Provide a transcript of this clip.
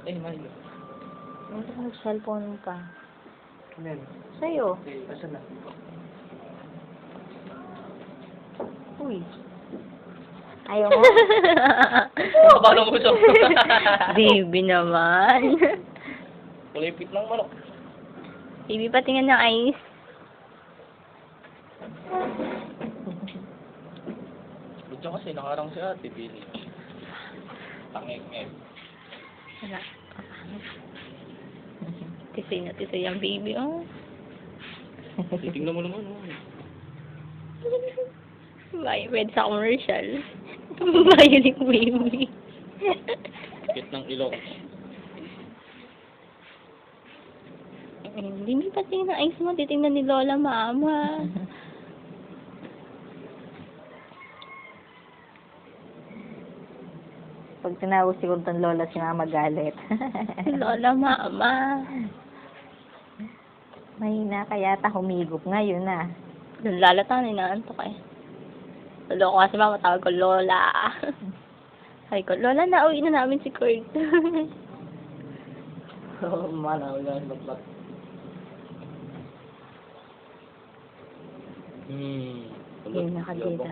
Eh, Milo. Ano ka nag-cellphone ka? Amen. Sa'yo. Okay, asan na? Uy. Ayaw mo? Paano mo ito? Baby naman. Kulipit ng manok. Baby, patingin ng ice. Budyo kasi nakarang si ate, Billy. Tangeng-eng. Wala. Tisoy na tisoy ang baby, oh. Tingnan mo naman, oh. Bye, pwede sa commercial. Bionic baby. Kit ng ilong. Hindi may patingin ng ice mo. Titingnan ni Lola, Mama. Pag tinawag siguro ng Lola, si Mama galit. Lola, Mama. Mahina kaya humigop ngayon na. Yung lalata na inaantok eh. Lolo ko kasi Mama, tawag ko Lola. Sabi ko, Lola, nauwi na namin si Kurt. Mana, wala si Batbat. Hindi nakadita.